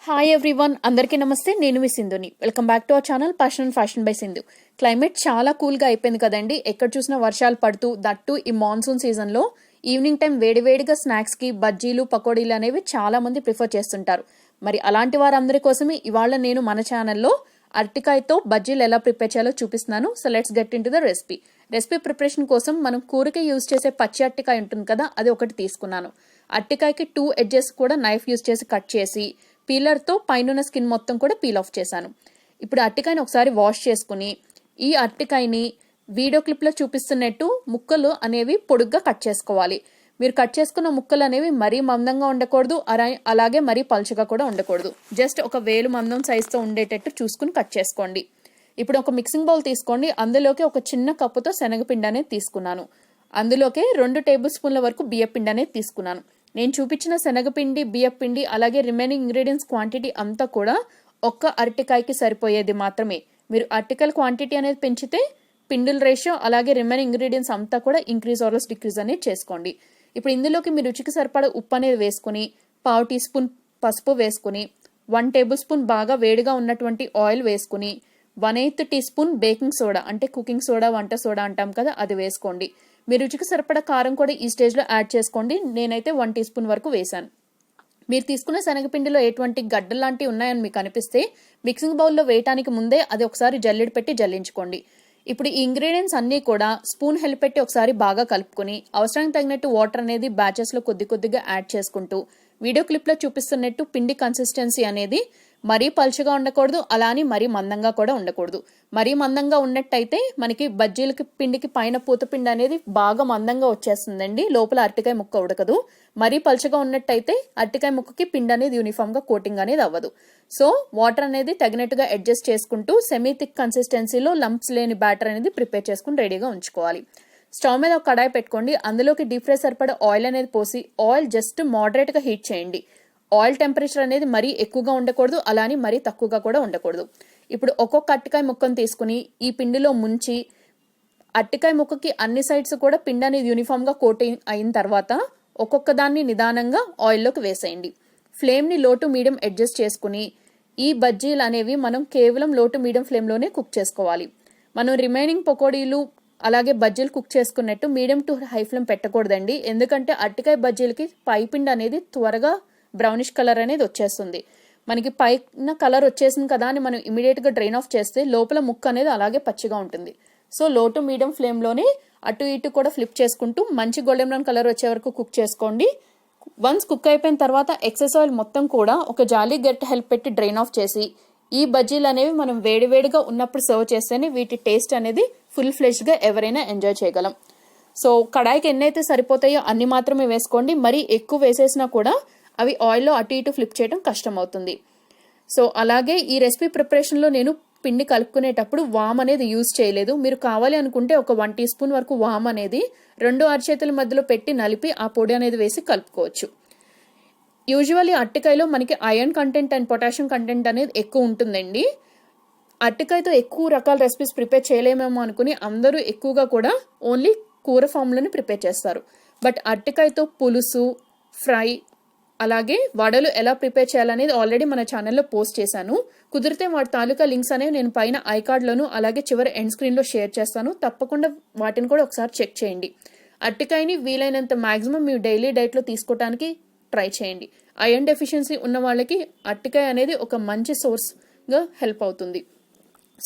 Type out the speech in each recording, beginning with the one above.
Hi everyone, అందరికీ నమస్తే. నేను మీ సింధుని. Welcome back to our channel fashion by Sindhu. Climate చాలా కూల్గా అయిపోయింది కదండి. ఎక్కడ చూసినా వర్షాలు పడుతూ, దట్టు ఈ మాన్సూన్ సీజన్లో ఈవినింగ్ టైం వేడివేడిగా స్నాక్స్కి బజ్జీలు పకోడీలు అనేవి చాలా మంది ప్రిఫర్ చేస్తుంటారు. మరి అలాంటి వారందరి కోసమే ఇవాళ నేను మన ఛానల్లో అరటికాయతో బజ్జీలు ఎలా ప్రిపేర్ చేయాలో చూపిస్తున్నాను. So let's get in to the recipe. Preparation కోసం మనం కూరకి యూజ్ చేసే పచ్చి అరటికాయ ఉంటుంది కదా, అది ఒకటి తీసుకున్నాను. అరటికాయకి 2 ఎడ్జెస్ కూడా నైఫ్ యూజ్ చేసి కట్ చేసి పీలర్తో పైన స్కిన్ మొత్తం కూడా పీల్ ఆఫ్ చేశాను. ఇప్పుడు అరటికాయని ఒకసారి వాష్ చేసుకుని ఈ అరటికాయని వీడియో క్లిప్లో చూపిస్తున్నట్టు ముక్కలు అనేవి పొడుగ్గా కట్ చేసుకోవాలి. మీరు కట్ చేసుకున్న ముక్కలు అనేవి మరీ మందంగా ఉండకూడదు, అలాగే మరీ పలుచగా కూడా ఉండకూడదు. జస్ట్ ఒక వేలు మందం సైజుతో ఉండేటట్టు చూసుకుని కట్ చేసుకోండి. ఇప్పుడు ఒక మిక్సింగ్ బౌల్ తీసుకోండి. అందులోకి ఒక చిన్న కప్పుతో శనగపిండి అనేది తీసుకున్నాను. అందులోకి 2 టేబుల్ స్పూన్ల వరకు బియ్యపిండి అనేది తీసుకున్నాను. నేను చూపించిన శనగపిండి, బియ్యపిండి అలాగే రిమైనింగ్ ఇంగ్రీడియంట్స్ క్వాంటిటీ అంతా కూడా ఒక్క అరటికాయకి సరిపోయేది మాత్రమే. మీరు అరటికాయల క్వాంటిటీ అనేది పెంచితే పిండిల రేషియో అలాగే రిమైనింగ్ ఇంగ్రీడియంట్స్ అంతా కూడా ఇంక్రీజ్ ఆర్ డిక్రీజ్ అనేది చేసుకోండి. ఇప్పుడు ఇందులోకి మీ రుచికి సరిపడా ఉప్పు అనేది వేసుకుని 1/2 టీ స్పూన్ పసుపు వేసుకుని 1 టేబుల్ స్పూన్ బాగా వేడిగా ఉన్నటువంటి ఆయిల్ వేసుకుని 1/8 టీ స్పూన్ బేకింగ్ సోడా అంటే కుకింగ్ సోడా, వంట సోడా అంటాం కదా, అది వేసుకోండి. మీ రుచికి సరిపడా కారం కూడా ఈ స్టేజ్లో యాడ్ చేసుకోండి. నేనైతే 1 టీ స్పూన్ వరకు వేశాను. మీరు తీసుకున్న శనగపిండిలో ఎటువంటి గడ్డలు లాంటివి ఉన్నాయని మీకు అనిపిస్తే మిక్సింగ్ బౌల్లో వేయటానికి ముందే అది ఒకసారి జల్లెడ పెట్టి జల్లించుకోండి. ఇప్పుడు ఈ ఇంగ్రీడియంట్స్ అన్నీ కూడా స్పూన్ హెల్ప్ పెట్టి ఒకసారి బాగా కలుపుకొని అవసరానికి తగినట్టు వాటర్ అనేది బ్యాచెస్లో కొద్దిగా యాడ్ చేసుకుంటూ వీడియో క్లిప్లో చూపిస్తున్నట్టు పిండి కన్సిస్టెన్సీ అనేది మరీ పలుచగా ఉండకూడదు, అలా అని మరీ మందంగా కూడా ఉండకూడదు. మరీ మందంగా ఉన్నట్టయితే మనకి బజ్జీలకి పిండికి పైన పూతపిండి అనేది బాగా మందంగా వచ్చేస్తుందండి, లోపల అరటికాయ ముక్క ఉడకదు. మరీ పలుచగా ఉన్నట్టయితే అరటికాయ ముక్కకి పిండి అనేది యూనిఫామ్ గా కోటింగ్ అనేది అవ్వదు. సో వాటర్ అనేది తగినట్టుగా అడ్జస్ట్ చేసుకుంటూ సెమీ థిక్ కన్సిస్టెన్సీలో లంప్స్ లేని బ్యాటర్ అనేది ప్రిపేర్ చేసుకుని రెడీగా ఉంచుకోవాలి. స్టవ్ మీద ఒక కడాయి పెట్టుకోండి. అందులోకి డీప్ ఫ్రై సరిపడా ఆయిల్ అనేది పోసి ఆయిల్ జస్ట్ మోడరేట్ గా హీట్ చేయండి. ఆయిల్ టెంపరేచర్ అనేది మరీ ఎక్కువగా ఉండకూడదు, అలానే మరీ తక్కువగా కూడా ఉండకూడదు. ఇప్పుడు ఒక్కొక్క అరటికాయ ముక్కను తీసుకుని ఈ పిండిలో ముంచి అరటికాయ ముక్కకి అన్ని సైడ్స్ కూడా పిండి అనేది యూనిఫామ్ గా కోటింగ్ అయిన తర్వాత ఒక్కొక్క దాన్ని నిదానంగా ఆయిల్లోకి వేసేయండి. ఫ్లేమ్ ని లో టు మీడియం అడ్జస్ట్ చేసుకుని ఈ బజ్జీలు అనేవి మనం కేవలం లో టు మీడియం ఫ్లేమ్ లోనే కుక్ చేసుకోవాలి. మనం రిమైనింగ్ పకోడీలు అలాగే బజ్జీలు కుక్ చేసుకున్నట్టు మీడియం టు హై ఫ్లేమ్ పెట్టకూడదండి. ఎందుకంటే అరటికాయ బజ్జీలకి పైపిండి అనేది త్వరగా బ్రౌనిష్ కలర్ అనేది వచ్చేస్తుంది. మనకి పైన కలర్ వచ్చేసింది కదా అని మనం ఇమీడియట్ గా డ్రైన్ ఆఫ్ చేస్తే లోపల ముక్క అనేది అలాగే పచ్చిగా ఉంటుంది. సో లో టు మీడియం ఫ్లేమ్ లోనే అటు ఇటు కూడా ఫ్లిప్ చేసుకుంటూ మంచి గోల్డెన్ బ్రౌన్ కలర్ వచ్చే వరకు కుక్ చేసుకోండి. వన్స్ కుక్ అయిపోయిన తర్వాత ఎక్సెస్ ఆయిల్ మొత్తం కూడా ఒక జాలీ గరిటె హెల్ప్ పెట్టి డ్రైన్ ఆఫ్ చేసి ఈ బజ్జీలు అనేవి మనం వేడివేడిగా ఉన్నప్పుడు సర్వ్ చేస్తేనే వీటి టేస్ట్ అనేది ఫుల్ ఫ్లెష్డ్ గా ఎవరైనా ఎంజాయ్ చేయగలం. సో కడాయికి ఎన్నైతే సరిపోతాయో అన్ని మాత్రమే వేసుకోండి. మరీ ఎక్కువ వేసేసినా కూడా అవి ఆయిల్లో అటు ఇటు ఫ్లిప్ చేయడం కష్టం అవుతుంది. సో అలాగే ఈ రెసిపీ ప్రిపరేషన్లో నేను పిండి కలుపుకునేటప్పుడు వామ్ అనేది యూజ్ చేయలేదు. మీరు కావాలి అనుకుంటే ఒక 1 టీ స్పూన్ వరకు వామ్ అనేది 2 అరచేతుల మధ్యలో పెట్టి నలిపి ఆ పొడి అనేది వేసి కలుపుకోవచ్చు. యూజువల్లీ అరటికాయలో మనకి iron content and potassium content అనేది ఎక్కువ ఉంటుందండి. అరటికాయతో ఎక్కువ రకాల రెసిపీస్ ప్రిపేర్ చేయలేమేమో అనుకుని అందరూ ఎక్కువగా కూడా ఓన్లీ కూర ఫామ్లోనే ప్రిపేర్ చేస్తారు. బట్ అరటికాయతో పులుసు, ఫ్రై అలాగే వడలు ఎలా ప్రిపేర్ చేయాలనేది ఆల్రెడీ మన ఛానల్లో పోస్ట్ చేశాను. కుదిరితే వాటి తాలూకా లింక్స్ అనేవి నేను పైన ఐకార్డ్లోను అలాగే చివరి ఎండ్ స్క్రీన్లో షేర్ చేస్తాను. తప్పకుండా వాటిని కూడా ఒకసారి చెక్ చేయండి. అరటికాయని వీలైనంత మాక్సిమం మీ డైలీ డైట్లో తీసుకోవడానికి ట్రై చేయండి. ఐరన్ డెఫిషియన్సీ ఉన్న వాళ్ళకి అరటికాయ అనేది ఒక మంచి సోర్స్గా హెల్ప్ అవుతుంది.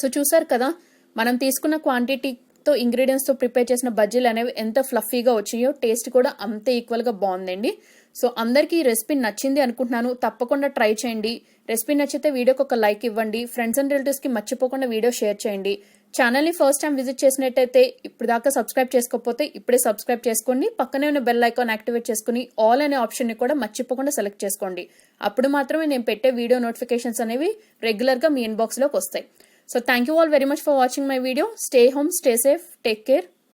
సో చూసారు కదా, మనం తీసుకున్న క్వాంటిటీతో ఇంగ్రీడియంట్స్తో ప్రిపేర్ చేసిన బజ్జీలు అనేవి ఎంత ఫ్లఫీగా వచ్చాయో, టేస్ట్ కూడా అంతే ఈక్వల్గా బాగుందండి. సో అందరికీ ఈ రెసిపీ నచ్చింది అనుకుంటున్నాను. తప్పకుండా ట్రై చేయండి. రెసిపీ నచ్చితే వీడియోకి ఒక లైక్ ఇవ్వండి. ఫ్రెండ్స్ అండ్ రిలేటివ్స్కి మర్చిపోకుండా వీడియో షేర్ చేయండి. ఛానల్ని ఫస్ట్ టైం విజిట్ చేసినట్టయితే ఇప్పుడు దాకా సబ్స్క్రైబ్ చేసుకోకపోతే ఇప్పుడే సబ్స్క్రైబ్ చేసుకోండి. పక్కనే ఉన్న బెల్ ఐకాన్ యాక్టివేట్ చేసుకుని ఆల్ అనే ఆప్షన్ని కూడా మర్చిపోకుండా సెలెక్ట్ చేసుకోండి. అప్పుడు మాత్రమే నేను పెట్టే వీడియో నోటిఫికేషన్స్ అనేవి రెగ్యులర్గా మీ ఇన్బాక్స్లోకి వస్తాయి. So thank you all very much for watching my video. Stay home, stay safe, take care.